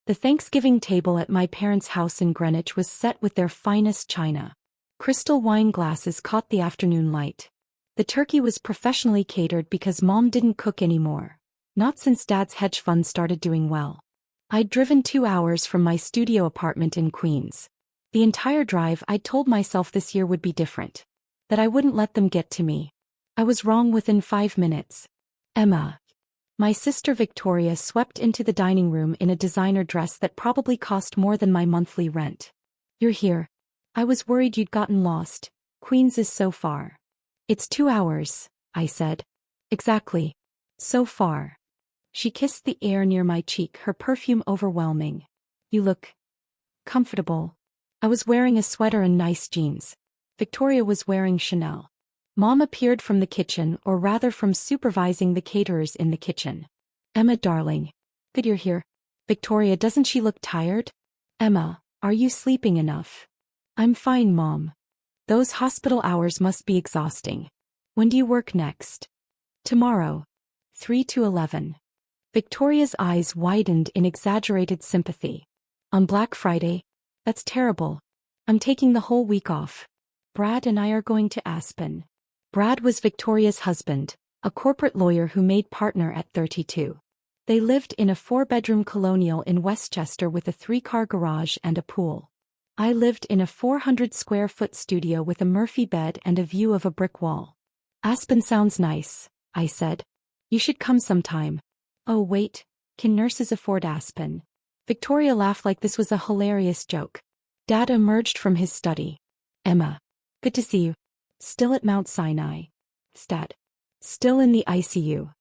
The Thanksgiving table at my parents' house in Greenwich was set with their finest china. Crystal wine glasses caught the afternoon light. The turkey was professionally catered because Mom didn't cook anymore. Not since Dad's hedge fund started doing well. I'd driven 2 hours from my studio apartment in Queens. The entire drive I'd told myself this year would be different. That I wouldn't let them get to me. I was wrong within 5 minutes. Emma. My sister Victoria swept into the dining room in a designer dress that probably cost more than my monthly rent. You're here. I was worried you'd gotten lost. Queens is so far. It's 2 hours, I said. Exactly. So far. She kissed the air near my cheek, her perfume overwhelming. You look comfortable. I was wearing a sweater and nice jeans. Victoria was wearing Chanel. Mom appeared from the kitchen, or rather from supervising the caterers in the kitchen. Emma darling. Good you're here. Victoria, doesn't she look tired? Emma, are you sleeping enough? I'm fine, Mom. Those hospital hours must be exhausting. When do you work next? Tomorrow. 3 to 11. Victoria's eyes widened in exaggerated sympathy. On Black Friday? That's terrible. I'm taking the whole week off. Brad and I are going to Aspen. Brad was Victoria's husband, a corporate lawyer who made partner at 32. They lived in a 4-bedroom colonial in Westchester with a 3-car garage and a pool. I lived in a 400-square-foot studio with a Murphy bed and a view of a brick wall. Aspen sounds nice, I said. You should come sometime. Oh wait, can nurses afford Aspen? Victoria laughed like this was a hilarious joke. Dad emerged from his study. Emma. Good to see you. Still at Mount Sinai. Stat. Still in the ICU.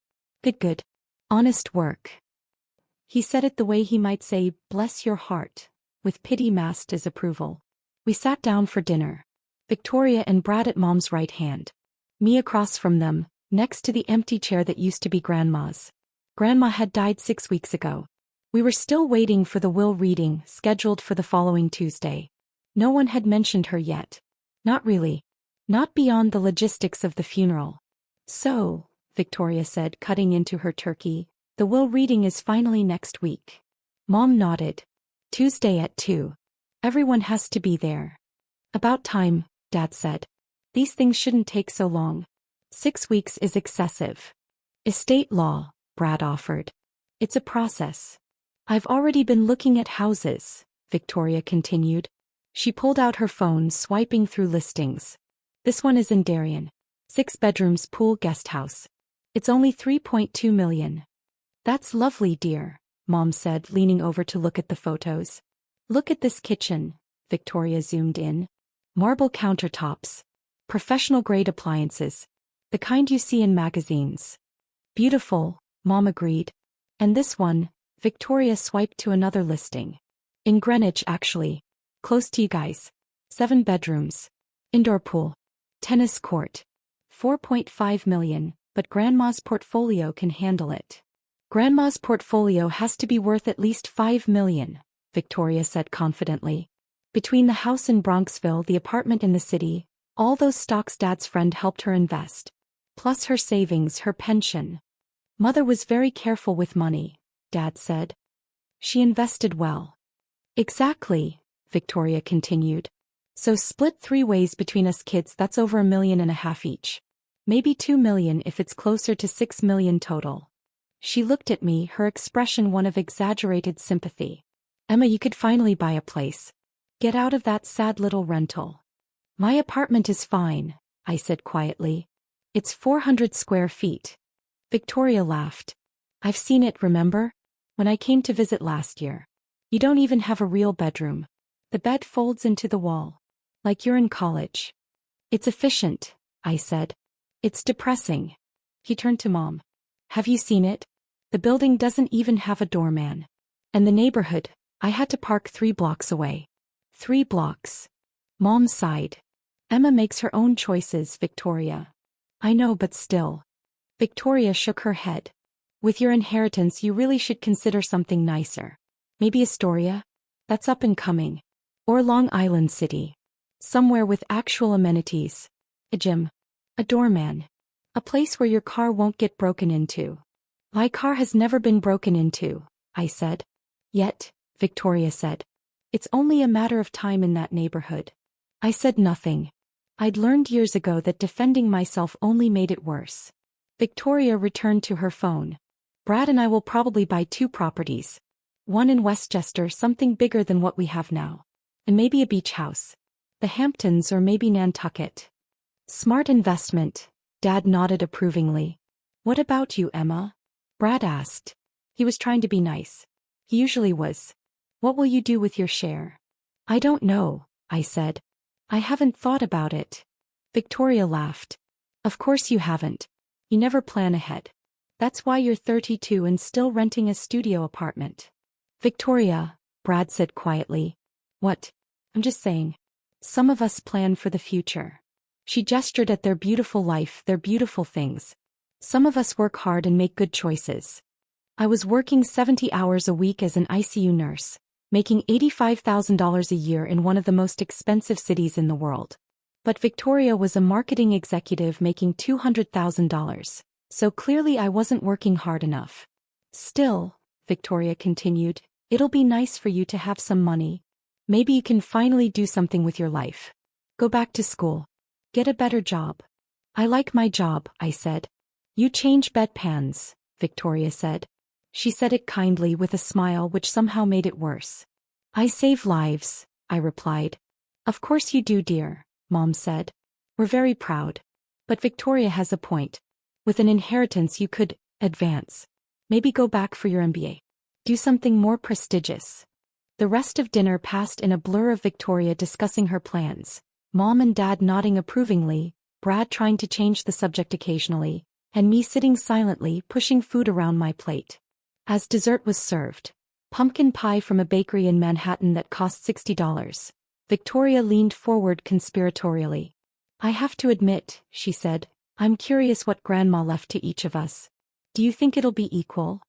Good. Honest work. He said it the way he might say, bless your heart, with pity masked as approval. We sat down for dinner. Victoria and Brad at Mom's right hand. Me across from them, next to the empty chair that used to be Grandma's. Grandma had died 6 weeks ago. We were still waiting for the will reading, scheduled for the following Tuesday. No one had mentioned her yet. Not really. Not beyond the logistics of the funeral. So, Victoria said, cutting into her turkey, the will reading is finally next week. Mom nodded. Tuesday at 2. Everyone has to be there. About time, Dad said. These things shouldn't take so long. 6 weeks is excessive. Estate law, Brad offered. It's a process. I've already been looking at houses, Victoria continued. She pulled out her phone, swiping through listings. This one is in Darien. 6 bedrooms, pool, guest house. It's only $3.2 million. That's lovely, dear, Mom said, leaning over to look at the photos. Look at this kitchen, Victoria zoomed in. Marble countertops. Professional-grade appliances. The kind you see in magazines. Beautiful, Mom agreed. And this one, Victoria swiped to another listing. In Greenwich, actually. Close to you guys. 7 bedrooms. Indoor pool. Tennis court. $4.5 million, but Grandma's portfolio can handle it. Grandma's portfolio has to be worth at least $5 million, Victoria said confidently. Between the house in Bronxville, the apartment in the city, all those stocks Dad's friend helped her invest. Plus her savings, her pension. Mother was very careful with money, Dad said. She invested well. Exactly, Victoria continued. So split 3 ways between us kids, that's over $1.5 million each. Maybe $2 million if it's closer to $6 million total. She looked at me, her expression one of exaggerated sympathy. Emma, you could finally buy a place. Get out of that sad little rental. My apartment is fine, I said quietly. It's 400 square feet. Victoria laughed. I've seen it, remember? When I came to visit last year. You don't even have a real bedroom. The bed folds into the wall. Like you're in college. It's efficient, I said. It's depressing. He turned to Mom. Have you seen it? The building doesn't even have a doorman. And the neighborhood, I had to park 3 blocks away. 3 blocks. Mom sighed. Emma makes her own choices, Victoria. I know, but still. Victoria shook her head. With your inheritance, you really should consider something nicer. Maybe Astoria? That's up and coming. Or Long Island City. Somewhere with actual amenities. A gym. A doorman. A place where your car won't get broken into. My car has never been broken into, I said. Yet. Victoria said. It's only a matter of time in that neighborhood. I said nothing. I'd learned years ago that defending myself only made it worse. Victoria returned to her phone. Brad and I will probably buy 2 properties. One in Westchester, something bigger than what we have now. And maybe a beach house. The Hamptons or maybe Nantucket. Smart investment, Dad nodded approvingly. What about you, Emma? Brad asked. He was trying to be nice. He usually was. What will you do with your share? I don't know, I said. I haven't thought about it. Victoria laughed. Of course you haven't. You never plan ahead. That's why you're 32 and still renting a studio apartment. Victoria, Brad said quietly. What? I'm just saying. Some of us plan for the future. She gestured at their beautiful life, their beautiful things. Some of us work hard and make good choices. I was working 70 hours a week as an ICU nurse, making $85,000 a year in one of the most expensive cities in the world. But Victoria was a marketing executive making $200,000, so clearly I wasn't working hard enough. Still, Victoria continued, it'll be nice for you to have some money. Maybe you can finally do something with your life. Go back to school. Get a better job. I like my job, I said. You change bedpans, Victoria said. She said it kindly with a smile which somehow made it worse. I save lives, I replied. Of course you do, dear, Mom said. We're very proud. But Victoria has a point. With an inheritance you could advance. Maybe go back for your MBA. Do something more prestigious. The rest of dinner passed in a blur of Victoria discussing her plans, Mom and Dad nodding approvingly, Brad trying to change the subject occasionally, and me sitting silently pushing food around my plate. As dessert was served, pumpkin pie from a bakery in Manhattan that cost $60, Victoria leaned forward conspiratorially. I have to admit, she said, I'm curious what Grandma left to each of us. Do you think it'll be equal?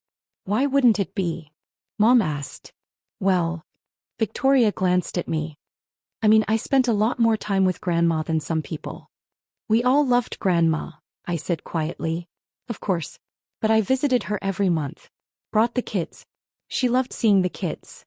Why wouldn't it be? Mom asked. Well, Victoria glanced at me. I mean, I spent a lot more time with Grandma than some people. We all loved Grandma, I said quietly. Of course. But I visited her every month. Brought the kids. She loved seeing the kids.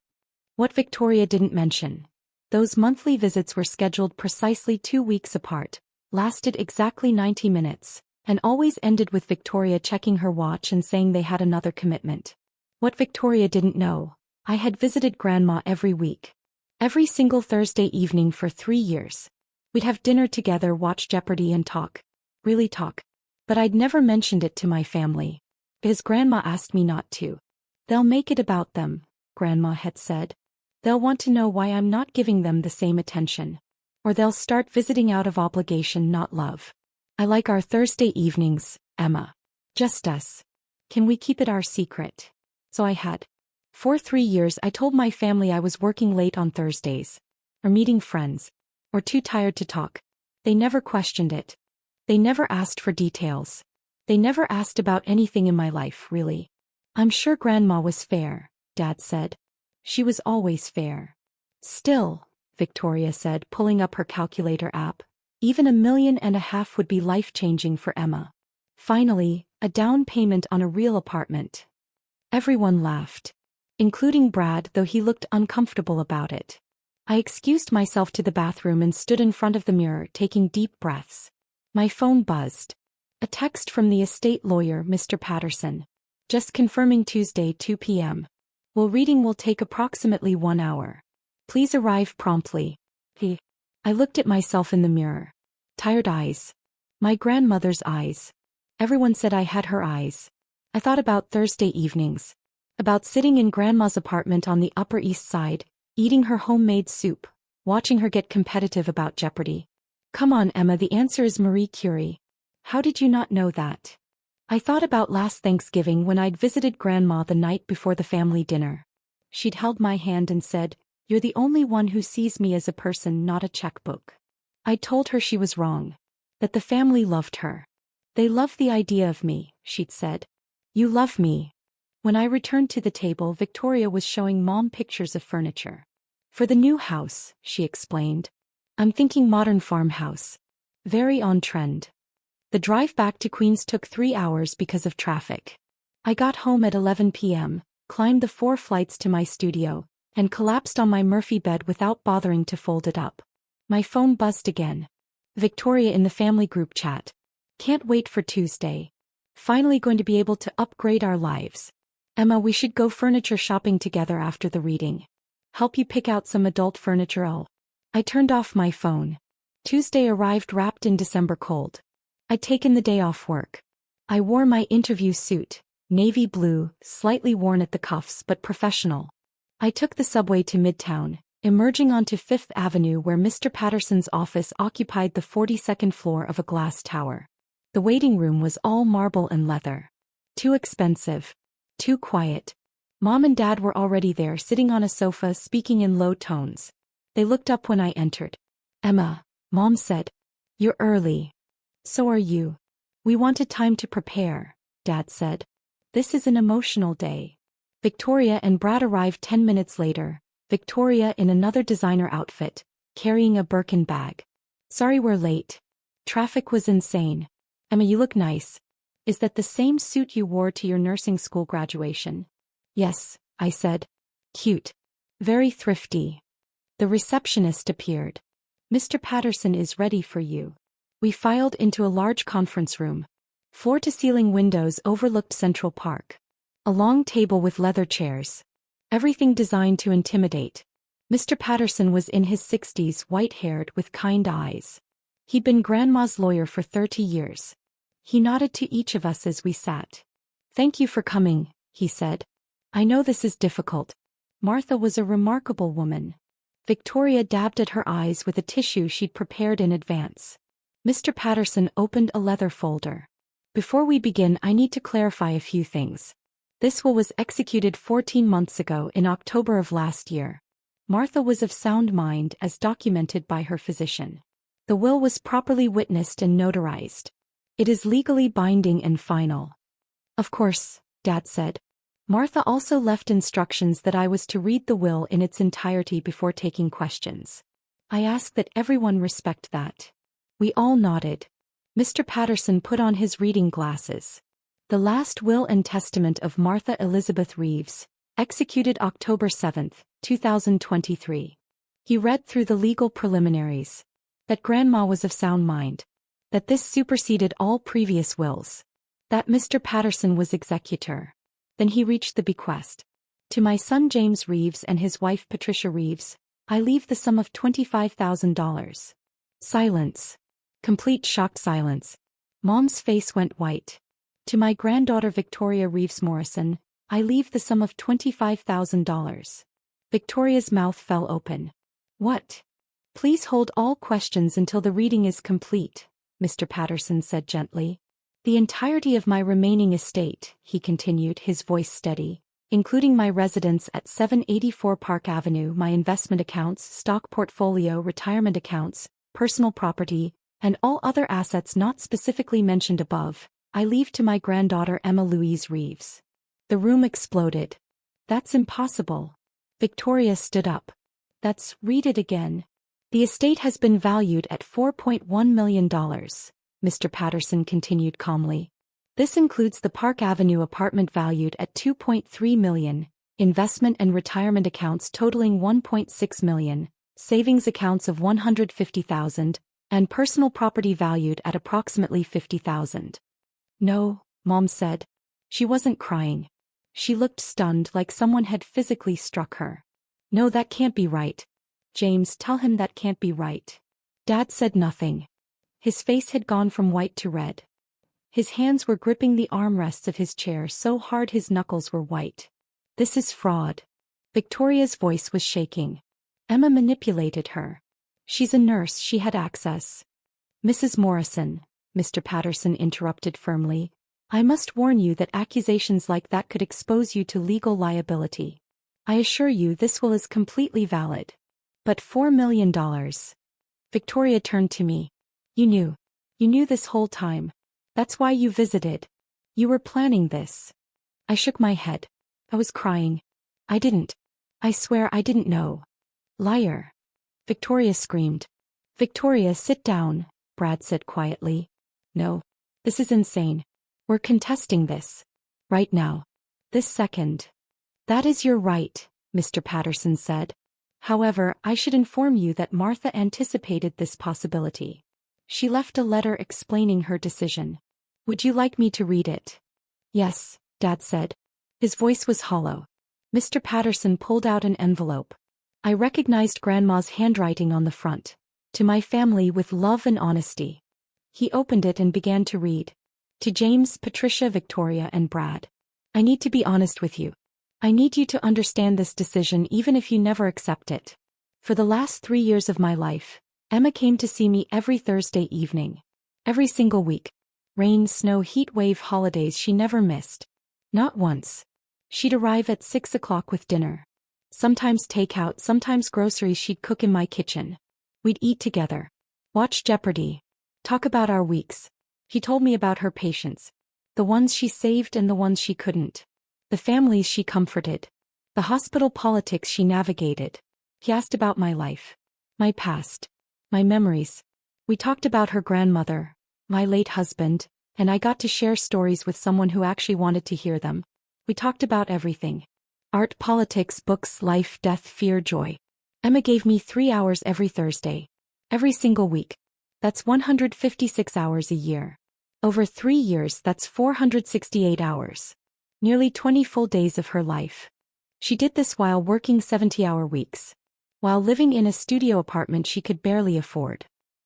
What Victoria didn't mention. Those monthly visits were scheduled precisely 2 weeks apart, lasted exactly 90 minutes, and always ended with Victoria checking her watch and saying they had another commitment. What Victoria didn't know, I had visited Grandma every week. Every single Thursday evening for 3 years. We'd have dinner together, watch Jeopardy and talk. Really talk. But I'd never mentioned it to my family. Because Grandma asked me not to. They'll make it about them, Grandma had said. They'll want to know why I'm not giving them the same attention. Or they'll start visiting out of obligation, not love. I like our Thursday evenings, Emma. Just us. Can we keep it our secret? So I had. For 3 years I told my family I was working late on Thursdays. Or meeting friends. Or too tired to talk. They never questioned it. They never asked for details. They never asked about anything in my life, really. I'm sure Grandma was fair, Dad said. She was always fair. Still, Victoria said, pulling up her calculator app, even $1.5 million would be life-changing for Emma. Finally, a down payment on a real apartment. Everyone laughed. Including Brad, though he looked uncomfortable about it. I excused myself to the bathroom and stood in front of the mirror, taking deep breaths. My phone buzzed. A text from the estate lawyer, Mr. Patterson. Just confirming Tuesday, 2 p.m. Reading will take approximately 1 hour. Please arrive promptly. I looked at myself in the mirror. Tired eyes. My grandmother's eyes. Everyone said I had her eyes. I thought about Thursday evenings. About sitting in Grandma's apartment on the Upper East Side, eating her homemade soup, watching her get competitive about Jeopardy. Come on, Emma, the answer is Marie Curie. How did you not know that? I thought about last Thanksgiving when I'd visited Grandma the night before the family dinner. She'd held my hand and said, "You're the only one who sees me as a person, not a checkbook." I told her she was wrong. That the family loved her. They loved the idea of me, she'd said. You love me. When I returned to the table, Victoria was showing Mom pictures of furniture. For the new house, she explained. I'm thinking modern farmhouse. Very on trend. The drive back to Queens took 3 hours because of traffic. I got home at 11 p.m., climbed the 4 flights to my studio, and collapsed on my Murphy bed without bothering to fold it up. My phone buzzed again. Victoria in the family group chat. Can't wait for Tuesday. Finally going to be able to upgrade our lives. Emma, we should go furniture shopping together after the reading. Help you pick out some adult furniture. Oh. I turned off my phone. Tuesday arrived wrapped in December cold. I'd taken the day off work. I wore my interview suit, navy blue, slightly worn at the cuffs but professional. I took the subway to Midtown, emerging onto Fifth Avenue where Mr. Patterson's office occupied the 42nd floor of a glass tower. The waiting room was all marble and leather. Too expensive. Too quiet. Mom and Dad were already there sitting on a sofa speaking in low tones. They looked up when I entered. Emma, Mom said. You're early. So are you. We wanted time to prepare, Dad said. This is an emotional day. Victoria and Brad arrived 10 minutes later, Victoria in another designer outfit, carrying a Birkin bag. Sorry we're late. Traffic was insane. Emma, you look nice. Is that the same suit you wore to your nursing school graduation? Yes, I said. Cute. Very thrifty. The receptionist appeared. Mr. Patterson is ready for you. We filed into a large conference room. Floor-to-ceiling windows overlooked Central Park. A long table with leather chairs. Everything designed to intimidate. Mr. Patterson was in his 60s, white-haired with kind eyes. He'd been Grandma's lawyer for 30 years. He nodded to each of us as we sat. Thank you for coming, he said. I know this is difficult. Martha was a remarkable woman. Victoria dabbed at her eyes with a tissue she'd prepared in advance. Mr. Patterson opened a leather folder. Before we begin, I need to clarify a few things. This will was executed 14 months ago in October of last year. Martha was of sound mind as documented by her physician. The will was properly witnessed and notarized. It is legally binding and final. Of course, Dad said. Martha also left instructions that I was to read the will in its entirety before taking questions. I ask that everyone respect that. We all nodded. Mr. Patterson put on his reading glasses. The last will and testament of Martha Elizabeth Reeves, executed October 7, 2023. He read through the legal preliminaries. That Grandma was of sound mind. That this superseded all previous wills. That Mr. Patterson was executor. Then he reached the bequest. To my son James Reeves and his wife Patricia Reeves, I leave the sum of $25,000. Silence. Complete shocked silence. Mom's face went white. To my granddaughter Victoria Reeves Morrison, I leave the sum of $25,000. Victoria's mouth fell open. What? Please hold all questions until the reading is complete, Mr. Patterson said gently. The entirety of my remaining estate, he continued, his voice steady, including my residence at 784 Park Avenue, my investment accounts, stock portfolio, retirement accounts, personal property, and all other assets not specifically mentioned above, I leave to my granddaughter Emma Louise Reeves. The room exploded. That's impossible. Victoria stood up. Read it again. The estate has been valued at $4.1 million, Mr. Patterson continued calmly. This includes the Park Avenue apartment valued at $2.3 million, investment and retirement accounts totaling $1.6 million, savings accounts of $150,000, and personal property valued at approximately $50,000. No, Mom said. She wasn't crying. She looked stunned, like someone had physically struck her. No, that can't be right. James, tell him that can't be right. Dad said nothing. His face had gone from white to red. His hands were gripping the armrests of his chair so hard his knuckles were white. This is fraud. Victoria's voice was shaking. Emma manipulated her. She's a nurse, she had access. Mrs. Morrison, Mr. Patterson interrupted firmly, I must warn you that accusations like that could expose you to legal liability. I assure you this will is completely valid. But $4 million. Victoria turned to me. You knew this whole time. That's why you visited. You were planning this. I shook my head. I was crying. I didn't. I swear I didn't know. Liar. Victoria screamed. Victoria, sit down, Brad said quietly. No. This is insane. We're contesting this. Right now. This second. That is your right, Mr. Patterson said. However, I should inform you that Martha anticipated this possibility. She left a letter explaining her decision. Would you like me to read it? Yes, Dad said. His voice was hollow. Mr. Patterson pulled out an envelope. I recognized Grandma's handwriting on the front. To my family with love and honesty. He opened it and began to read. To James, Patricia, Victoria, and Brad. I need to be honest with you. I need you to understand this decision even if you never accept it. For the last 3 years of my life, Emma came to see me every Thursday evening. Every single week. Rain, snow, heat wave, holidays she never missed. Not once. She'd arrive at 6 o'clock with dinner. Sometimes takeout, sometimes groceries she'd cook in my kitchen. We'd eat together. Watch Jeopardy. Talk about our weeks. He told me about her patients. The ones she saved and the ones she couldn't. The families she comforted. The hospital politics she navigated. He asked about my life. My past. My memories. We talked about her grandmother, my late husband, and I got to share stories with someone who actually wanted to hear them. We talked about everything. Art, politics, books, life, death, fear, joy. Emma gave me 3 hours every Thursday. Every single week. That's 156 hours a year. Over 3 years, that's 468 hours. Nearly 20 full days of her life. She did this while working 70-hour weeks. While living in a studio apartment she could barely afford.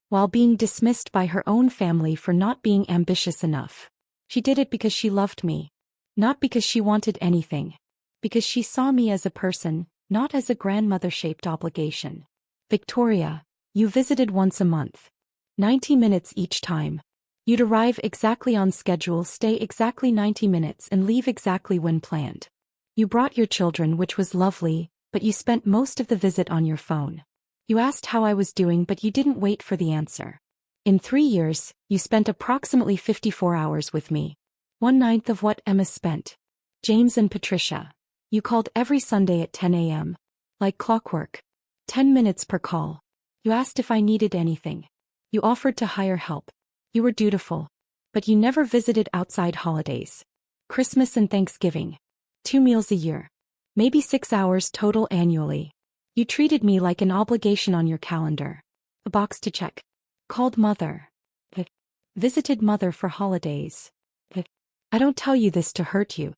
While being dismissed by her own family for not being ambitious enough. She did it because she loved me. Not because she wanted anything. Because she saw me as a person, not as a grandmother-shaped obligation. Victoria, you visited once a month. 90 minutes each time. You'd arrive exactly on schedule, stay exactly 90 minutes and leave exactly when planned. You brought your children, which was lovely, but you spent most of the visit on your phone. You asked how I was doing, but you didn't wait for the answer. In 3 years, you spent approximately 54 hours with me. 1/9 of what Emma spent. James and Patricia. You called every Sunday at 10 a.m. Like clockwork. 10 minutes per call. You asked if I needed anything. You offered to hire help. You were dutiful. But you never visited outside holidays. Christmas and Thanksgiving. 2 meals a year. Maybe 6 hours total annually. You treated me like an obligation on your calendar. A box to check. Called mother. Visited mother for holidays. I don't tell you this to hurt you.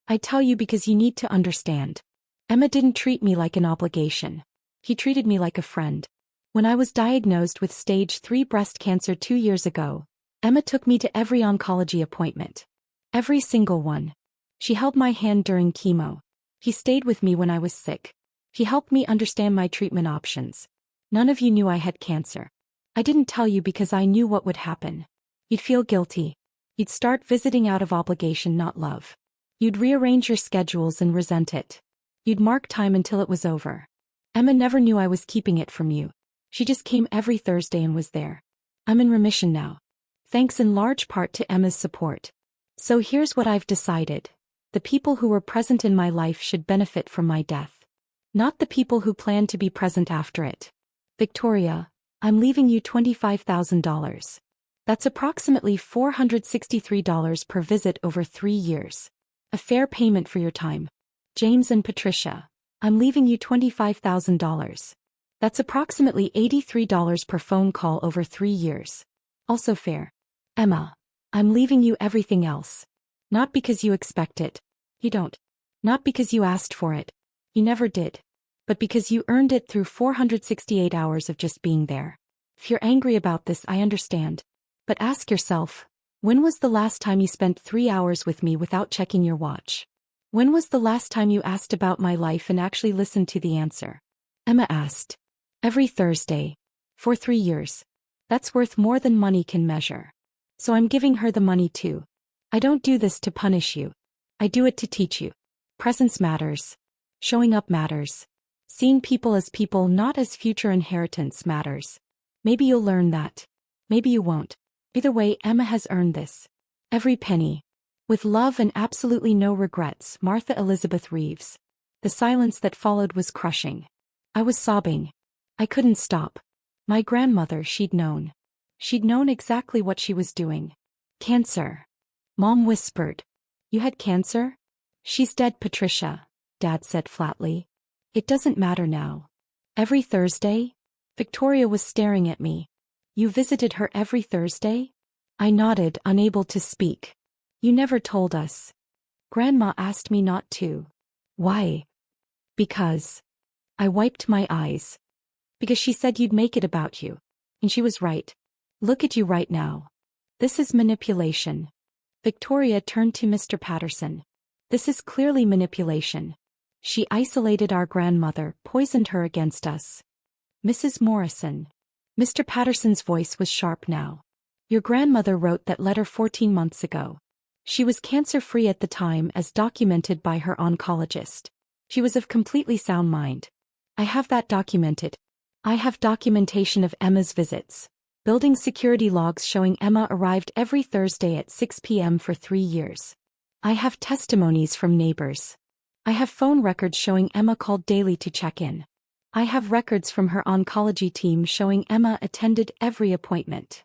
I tell you because you need to understand. Emma didn't treat me like an obligation. He treated me like a friend. When I was diagnosed with stage 3 breast cancer 2 years ago, Emma took me to every oncology appointment. Every single one. She held my hand during chemo. He stayed with me when I was sick. He helped me understand my treatment options. None of you knew I had cancer. I didn't tell you because I knew what would happen. You'd feel guilty. You'd start visiting out of obligation, not love. You'd rearrange your schedules and resent it. You'd mark time until it was over. Emma never knew I was keeping it from you. She just came every Thursday and was there. I'm in remission now. Thanks in large part to Emma's support. So here's what I've decided. The people who were present in my life should benefit from my death. Not the people who plan to be present after it. Victoria, I'm leaving you $25,000. That's approximately $463 per visit over 3 years. A fair payment for your time. James and Patricia, I'm leaving you $25,000. That's approximately $83 per phone call over 3 years. Also fair. Emma, I'm leaving you everything else. Not because you expect it. You don't. Not because you asked for it. You never did. But because you earned it through 468 hours of just being there. If you're angry about this, I understand. But ask yourself, when was the last time you spent 3 hours with me without checking your watch? When was the last time you asked about my life and actually listened to the answer? Emma asked. Every Thursday. For 3 years. That's worth more than money can measure. So I'm giving her the money too. I don't do this to punish you. I do it to teach you. Presence matters. Showing up matters. Seeing people as people, not as future inheritance, matters. Maybe you'll learn that. Maybe you won't. Either way, Emma has earned this. Every penny. With love and absolutely no regrets, Martha Elizabeth Reeves. The silence that followed was crushing. I was sobbing. I couldn't stop. My grandmother, she'd known. She'd known exactly what she was doing. Cancer. Mom whispered. You had cancer? She's dead, Patricia, Dad said flatly. It doesn't matter now. Every Thursday? Victoria was staring at me. You visited her every Thursday? I nodded, unable to speak. You never told us. Grandma asked me not to. Why? Because. I wiped my eyes. Because she said you'd make it about you. And she was right. Look at you right now. This is manipulation. Victoria turned to Mr. Patterson. This is clearly manipulation. She isolated our grandmother, poisoned her against us. Mrs. Morrison. Mr. Patterson's voice was sharp now. Your grandmother wrote that letter 14 months ago. She was cancer-free at the time as documented by her oncologist. She was of completely sound mind. I have that documented. I have documentation of Emma's visits. Building security logs showing Emma arrived every Thursday at 6 p.m. for 3 years. I have testimonies from neighbors. I have phone records showing Emma called daily to check in. I have records from her oncology team showing Emma attended every appointment.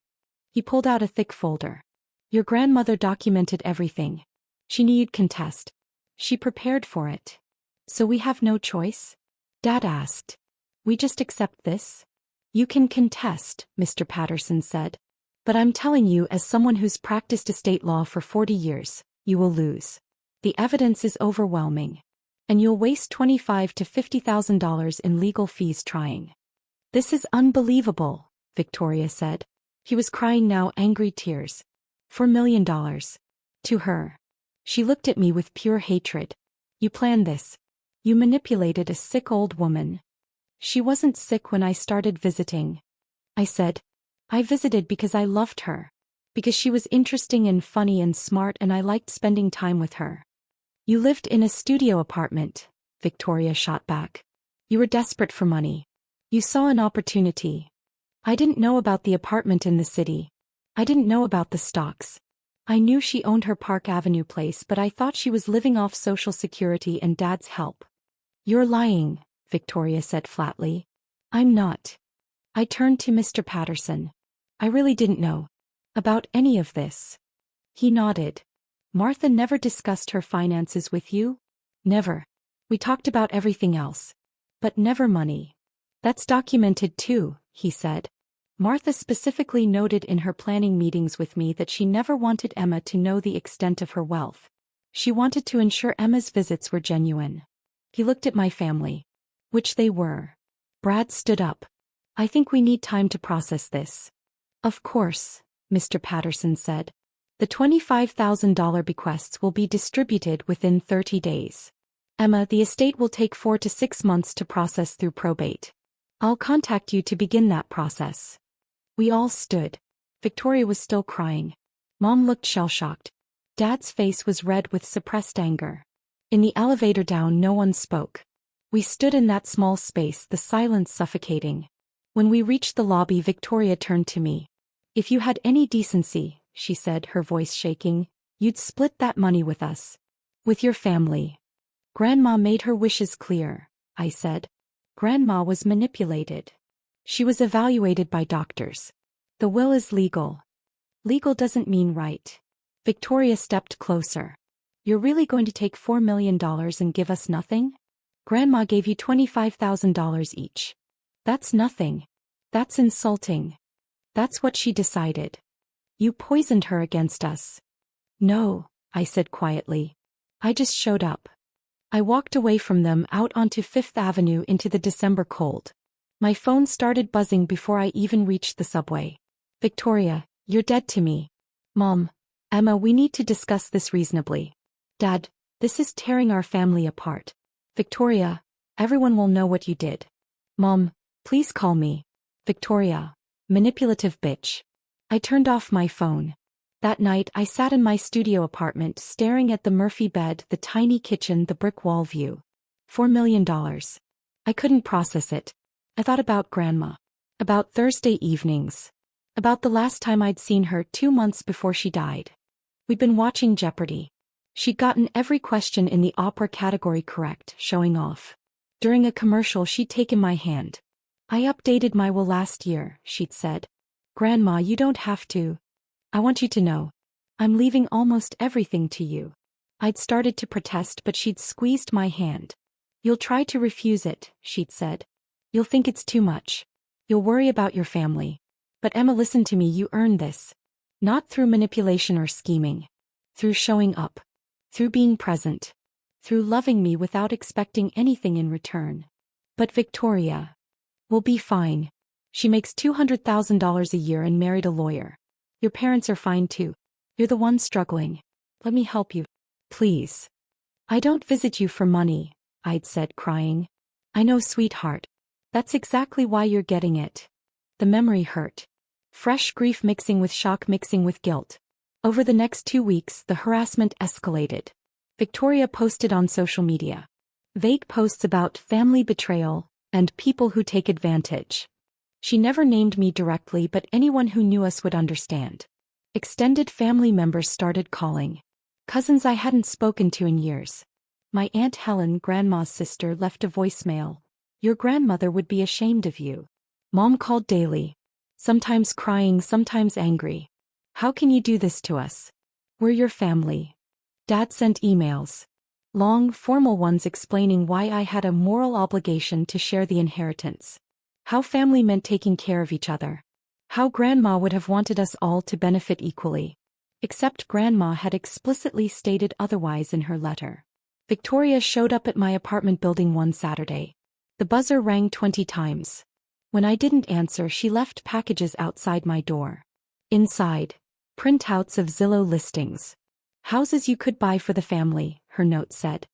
He pulled out a thick folder. Your grandmother documented everything. She knew you'd contest. She prepared for it. So we have no choice? Dad asked. We just accept this? You can contest, Mr. Patterson said. But I'm telling you, as someone who's practiced estate law for 40 years, you will lose. The evidence is overwhelming. And you'll waste $25,000 to $50,000 in legal fees trying. This is unbelievable, Victoria said. He was crying now, angry tears. $4 million. To her. She looked at me with pure hatred. You planned this. You manipulated a sick old woman. She wasn't sick when I started visiting. I said. I visited because I loved her. Because she was interesting and funny and smart and I liked spending time with her. You lived in a studio apartment, Victoria shot back. You were desperate for money. You saw an opportunity. I didn't know about the apartment in the city. I didn't know about the stocks. I knew she owned her Park Avenue place, but I thought she was living off Social Security and Dad's help. You're lying, Victoria said flatly. I'm not. I turned to Mr. Patterson. I really didn't know about any of this. He nodded. Martha never discussed her finances with you? Never. We talked about everything else. But never money. That's documented too, he said. Martha specifically noted in her planning meetings with me that she never wanted Emma to know the extent of her wealth. She wanted to ensure Emma's visits were genuine. He looked at my family. Which they were. Brad stood up. I think we need time to process this. Of course, Mr. Patterson said. The $25,000 bequests will be distributed within 30 days. Emma, the estate will take 4 to 6 months to process through probate. I'll contact you to begin that process. We all stood. Victoria was still crying. Mom looked shell-shocked. Dad's face was red with suppressed anger. In the elevator down, no one spoke. We stood in that small space, the silence suffocating. When we reached the lobby, Victoria turned to me. If you had any decency, she said, her voice shaking, you'd split that money with us. With your family. Grandma made her wishes clear, I said. Grandma was manipulated. She was evaluated by doctors. The will is legal. Legal doesn't mean right. Victoria stepped closer. You're really going to take $4 million and give us nothing? Grandma gave you $25,000 each. That's nothing. That's insulting. That's what she decided. You poisoned her against us. No, I said quietly. I just showed up. I walked away from them out onto Fifth Avenue into the December cold. My phone started buzzing before I even reached the subway. Victoria, you're dead to me. Mom, Emma, we need to discuss this reasonably. Dad, this is tearing our family apart. Victoria, everyone will know what you did. Mom, please call me. Victoria, manipulative bitch. I turned off my phone. That night I sat in my studio apartment staring at the Murphy bed, the tiny kitchen, the brick wall view. $4 million. I couldn't process it. I thought about Grandma. About Thursday evenings. About the last time I'd seen her 2 months before she died. We'd been watching Jeopardy. She'd gotten every question in the opera category correct, showing off. During a commercial she'd taken my hand. I updated my will last year, she'd said. Grandma, you don't have to. I want you to know. I'm leaving almost everything to you. I'd started to protest, but she'd squeezed my hand. You'll try to refuse it, she'd said. You'll think it's too much. You'll worry about your family. But Emma, listen to me, you earned this. Not through manipulation or scheming. Through showing up. Through being present. Through loving me without expecting anything in return. But Victoria. We'll be fine. She makes $200,000 a year and married a lawyer. Your parents are fine too. You're the one struggling. Let me help you. Please. I don't visit you for money, I'd said, crying. I know, sweetheart. That's exactly why you're getting it. The memory hurt. Fresh grief mixing with shock, mixing with guilt. Over the next 2 weeks, the harassment escalated. Victoria posted on social media. Vague posts about family betrayal and people who take advantage. She never named me directly, but anyone who knew us would understand. Extended family members started calling. Cousins I hadn't spoken to in years. My Aunt Helen, Grandma's sister, left a voicemail. Your grandmother would be ashamed of you. Mom called daily. Sometimes crying, sometimes angry. How can you do this to us? We're your family. Dad sent emails. Long, formal ones explaining why I had a moral obligation to share the inheritance. How family meant taking care of each other. How Grandma would have wanted us all to benefit equally. Except Grandma had explicitly stated otherwise in her letter. Victoria showed up at my apartment building one Saturday. The buzzer rang 20 times. When I didn't answer, she left packages outside my door. Inside, printouts of Zillow listings. Houses you could buy for the family, her note said.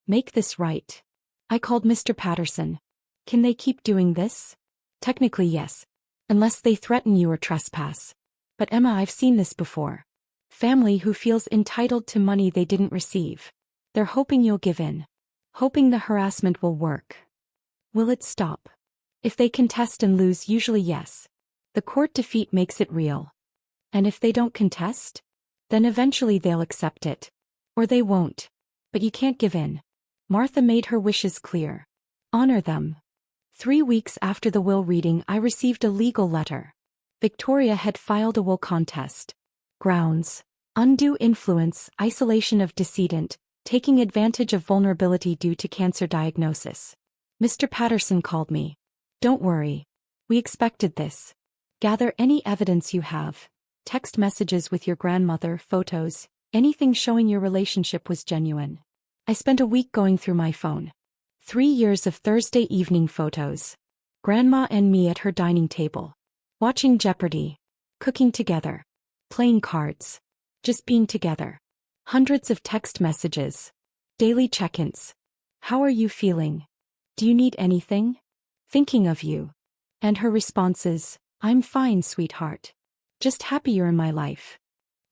Make this right. I called Mr. Patterson. Can they keep doing this? Technically yes. Unless they threaten you or trespass. But Emma, I've seen this before. Family who feels entitled to money they didn't receive. They're hoping you'll give in. Hoping the harassment will work. Will it stop? If they contest and lose, usually yes. The court defeat makes it real. And if they don't contest? Then eventually they'll accept it. Or they won't. But you can't give in. Martha made her wishes clear. Honor them. 3 weeks after the will reading, I received a legal letter. Victoria had filed a will contest. Grounds: undue influence, isolation of decedent, taking advantage of vulnerability due to cancer diagnosis. Mr. Patterson called me. Don't worry. We expected this. Gather any evidence you have. Text messages with your grandmother, photos, anything showing your relationship was genuine. I spent a week going through my phone. 3 years of Thursday evening photos. Grandma and me at her dining table. Watching Jeopardy. Cooking together. Playing cards. Just being together. Hundreds of text messages. Daily check-ins. How are you feeling? Do you need anything? Thinking of you. And her responses, I'm fine, sweetheart. Just happy you're in my life.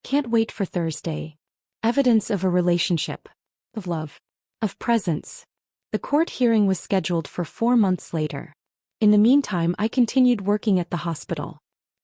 Can't wait for Thursday. Evidence of a relationship. Of love. Of presence. The court hearing was scheduled for 4 months later. In the meantime, I continued working at the hospital.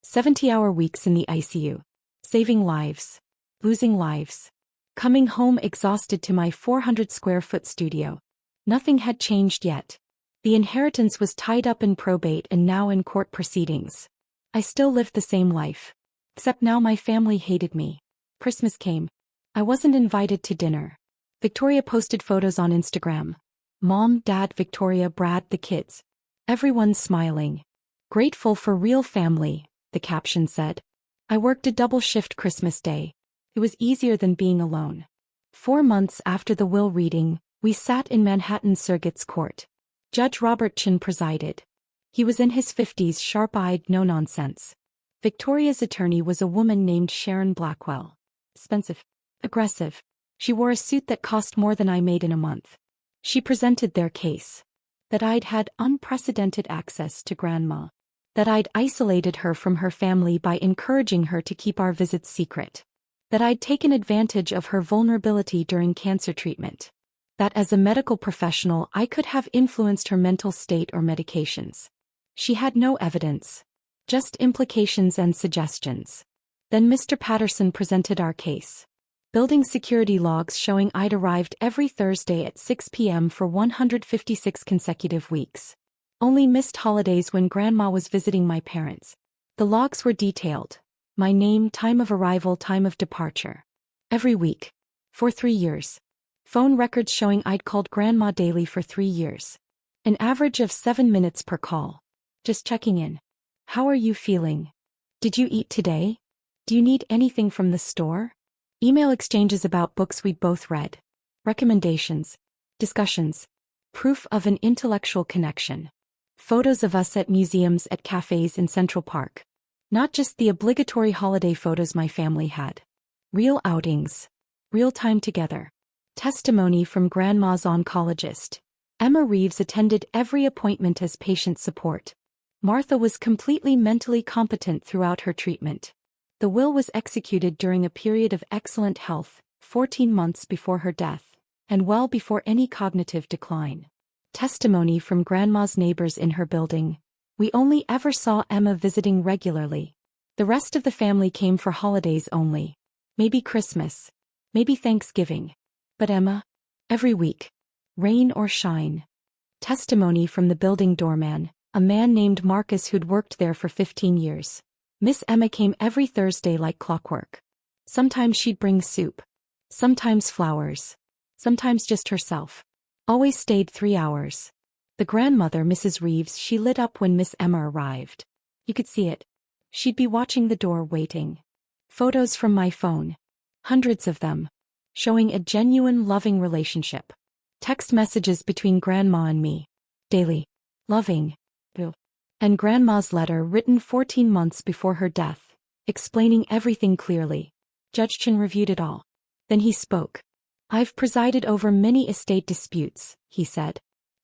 70-hour weeks in the ICU. Saving lives. Losing lives. Coming home exhausted to my 400-square-foot studio. Nothing had changed yet. The inheritance was tied up in probate and now in court proceedings. I still lived the same life. Except now my family hated me. Christmas came. I wasn't invited to dinner. Victoria posted photos on Instagram. Mom, Dad, Victoria, Brad, the kids. Everyone smiling. Grateful for real family, the caption said. I worked a double shift Christmas Day. It was easier than being alone. 4 months after the will reading, we sat in Manhattan Circuit's court. Judge Robert Chin presided. He was in his 50s, sharp-eyed, no-nonsense. Victoria's attorney was a woman named Sharon Blackwell. Expensive. Aggressive. She wore a suit that cost more than I made in a month. She presented their case. That I'd had unprecedented access to Grandma. That I'd isolated her from her family by encouraging her to keep our visits secret. That I'd taken advantage of her vulnerability during cancer treatment. That as a medical professional I could have influenced her mental state or medications. She had no evidence. Just implications and suggestions. Then Mr. Patterson presented our case. Building security logs showing I'd arrived every Thursday at 6 p.m. for 156 consecutive weeks. Only missed holidays when Grandma was visiting my parents. The logs were detailed. My name, time of arrival, time of departure. Every week. For 3 years. Phone records showing I'd called Grandma daily for 3 years. An average of 7 minutes per call. Just checking in. How are you feeling? Did you eat today? Do you need anything from the store? Email exchanges about books we'd both read. Recommendations. Discussions. Proof of an intellectual connection. Photos of us at museums, at cafes in Central Park. Not just the obligatory holiday photos my family had. Real outings. Real time together. Testimony from Grandma's oncologist. Emma Reeves attended every appointment as patient support. Martha was completely mentally competent throughout her treatment. The will was executed during a period of excellent health, 14 months before her death, and well before any cognitive decline. Testimony from Grandma's neighbors in her building. We only ever saw Emma visiting regularly. The rest of the family came for holidays only. Maybe Christmas. Maybe Thanksgiving. But Emma? Every week. Rain or shine. Testimony from the building doorman, a man named Marcus who'd worked there for 15 years. Miss Emma came every Thursday like clockwork. Sometimes she'd bring soup. Sometimes flowers. Sometimes just herself. Always stayed 3 hours. The grandmother, Mrs. Reeves, she lit up when Miss Emma arrived. You could see it. She'd be watching the door waiting. Photos from my phone. Hundreds of them. Showing a genuine loving relationship. Text messages between Grandma and me. Daily. Loving. And Grandma's letter written 14 months before her death, explaining everything clearly. Judge Chen reviewed it all. Then he spoke. I've presided over many estate disputes, he said.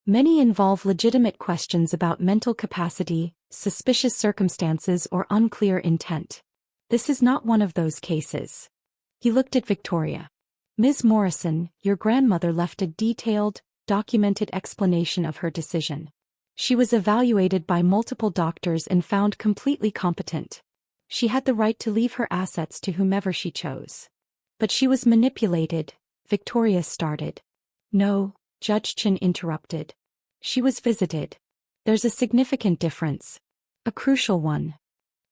Many involve legitimate questions about mental capacity, suspicious circumstances, or unclear intent. This is not one of those cases. He looked at Victoria. Ms. Morrison, your grandmother left a detailed, documented explanation of her decision. She was evaluated by multiple doctors and found completely competent. She had the right to leave her assets to whomever she chose. But she was manipulated, Victoria started. No, Judge Chin interrupted. She was visited. There's a significant difference. A crucial one.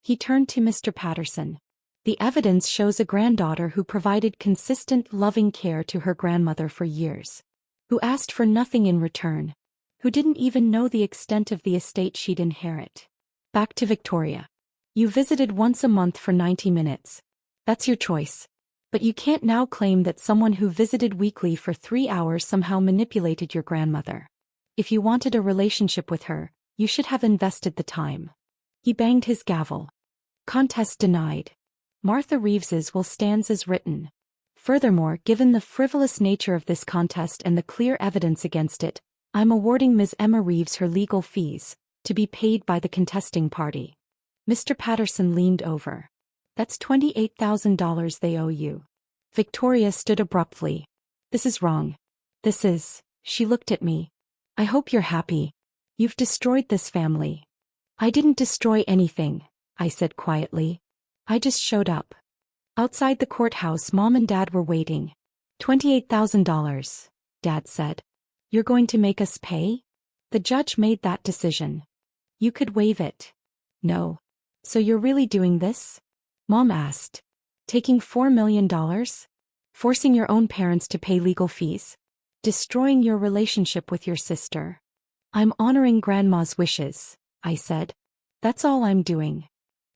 He turned to Mr. Patterson. The evidence shows a granddaughter who provided consistent, loving care to her grandmother for years. Who asked for nothing in return. Who didn't even know the extent of the estate she'd inherit. Back to Victoria. You visited once a month for 90 minutes. That's your choice. But you can't now claim that someone who visited weekly for 3 hours somehow manipulated your grandmother. If you wanted a relationship with her, you should have invested the time. He banged his gavel. Contest denied. Martha Reeves's will stands as written. Furthermore, given the frivolous nature of this contest and the clear evidence against it, I'm awarding Ms. Emma Reeves her legal fees, to be paid by the contesting party. Mr. Patterson leaned over. That's $28,000 they owe you. Victoria stood abruptly. This is wrong. This is, she looked at me. I hope you're happy. You've destroyed this family. I didn't destroy anything, I said quietly. I just showed up. Outside the courthouse, Mom and Dad were waiting. $28,000, Dad said. You're going to make us pay? The judge made that decision. You could waive it. No. So you're really doing this? Mom asked. Taking $4 million? Forcing your own parents to pay legal fees? Destroying your relationship with your sister? I'm honoring Grandma's wishes, I said. That's all I'm doing.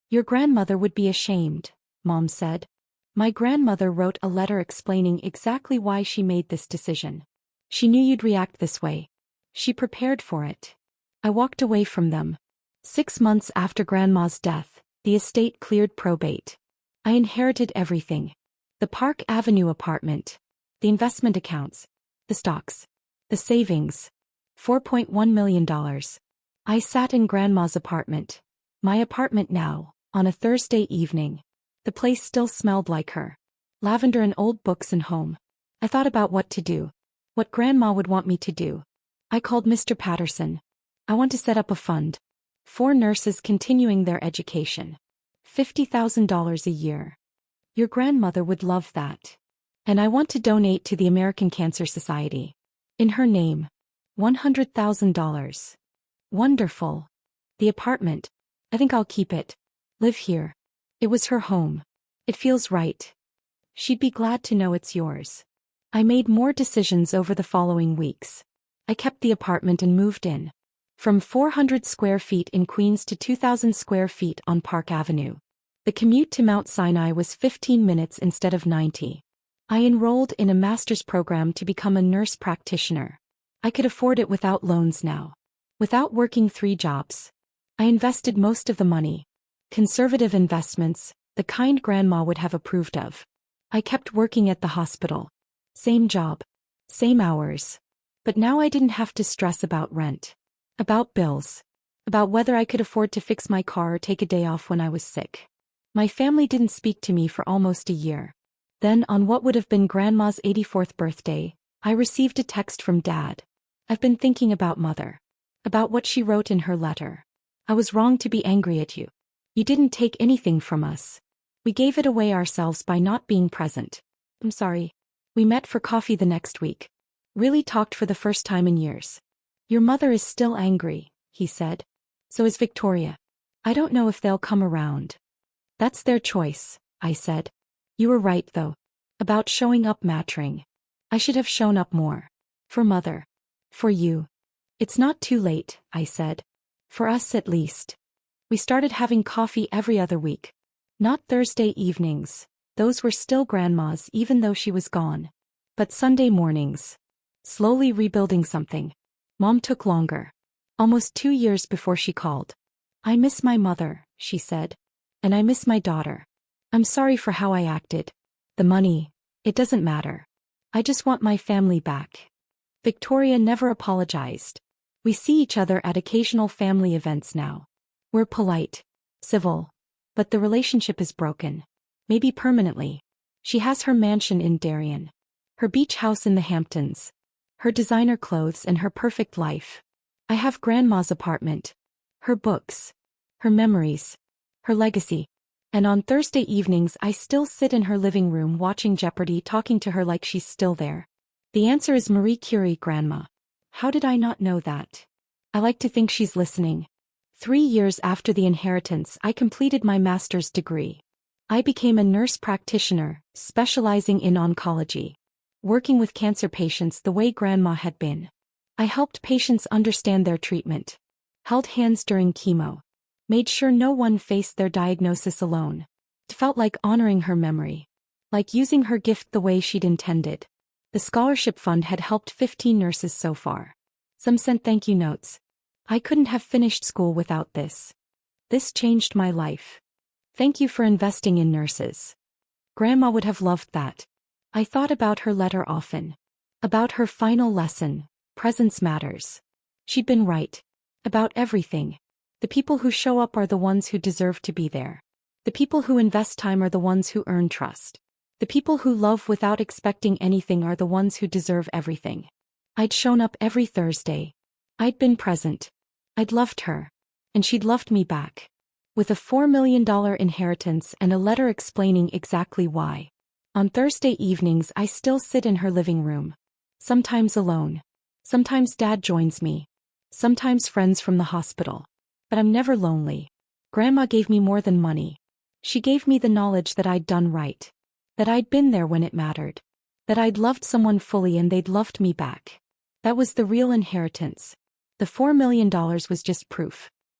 Your grandmother would be ashamed, Mom said. My grandmother wrote a letter explaining exactly why she made this decision. She knew you'd react this way. She prepared for it. I walked away from them. 6 months after Grandma's death, the estate cleared probate. I inherited everything. The Park Avenue apartment. The investment accounts. The stocks. The savings. $4.1 million. I sat in Grandma's apartment. My apartment now, on a Thursday evening. The place still smelled like her. Lavender and old books and home. I thought about what to do. What Grandma would want me to do. I called Mr. Patterson. I want to set up a fund. 4 nurses continuing their education. $50,000 a year. Your grandmother would love that. And I want to donate to the American Cancer Society. In her name. $100,000. Wonderful. The apartment. I think I'll keep it. Live here. It was her home. It feels right. She'd be glad to know it's yours. I made more decisions over the following weeks. I kept the apartment and moved in. From 400 square feet in Queens to 2,000 square feet on Park Avenue. The commute to Mount Sinai was 15 minutes instead of 90. I enrolled in a master's program to become a nurse practitioner. I could afford it without loans now. Without working 3 jobs. I invested most of the money. Conservative investments, the kind Grandma would have approved of. I kept working at the hospital. Same job. Same hours. But now I didn't have to stress about rent. About bills. About whether I could afford to fix my car or take a day off when I was sick. My family didn't speak to me for almost a year. Then, on what would have been Grandma's 84th birthday, I received a text from Dad. I've been thinking about Mother. About what she wrote in her letter. I was wrong to be angry at you. You didn't take anything from us. We gave it away ourselves by not being present. I'm sorry. We met for coffee the next week. Really talked for the first time in years. Your mother is still angry, he said. So is Victoria. I don't know if they'll come around. That's their choice, I said. You were right, though. About showing up mattering. I should have shown up more. For Mother. For you. It's not too late, I said. For us at least. We started having coffee every other week. Not Thursday evenings. Those were still Grandma's even though she was gone. But Sunday mornings. Slowly rebuilding something. Mom took longer. Almost 2 years before she called. I miss my mother, she said. And I miss my daughter. I'm sorry for how I acted. The money, it doesn't matter. I just want my family back. Victoria never apologized. We see each other at occasional family events now. We're polite, civil, but the relationship is broken. Maybe permanently. She has her mansion in Darien. Her beach house in the Hamptons. Her designer clothes and her perfect life. I have Grandma's apartment. Her books. Her memories. Her legacy. And on Thursday evenings I still sit in her living room watching Jeopardy, talking to her like she's still there. The answer is Marie Curie, Grandma. How did I not know that? I like to think she's listening. 3 years after the inheritance I completed my master's degree. I became a nurse practitioner, specializing in oncology. Working with cancer patients the way Grandma had been. I helped patients understand their treatment. Held hands during chemo. Made sure no one faced their diagnosis alone. It felt like honoring her memory. Like using her gift the way she'd intended. The scholarship fund had helped 15 nurses so far. Some sent thank you notes. I couldn't have finished school without this. This changed my life. Thank you for investing in nurses. Grandma would have loved that. I thought about her letter often. About her final lesson, presence matters. She'd been right. About everything. The people who show up are the ones who deserve to be there. The people who invest time are the ones who earn trust. The people who love without expecting anything are the ones who deserve everything. I'd shown up every Thursday. I'd been present. I'd loved her. And she'd loved me back. With a $4 million inheritance and a letter explaining exactly why. On Thursday evenings I still sit in her living room. Sometimes alone. Sometimes Dad joins me. Sometimes friends from the hospital. But I'm never lonely. Grandma gave me more than money. She gave me the knowledge that I'd done right. That I'd been there when it mattered. That I'd loved someone fully and they'd loved me back. That was the real inheritance. The $4 million was just proof.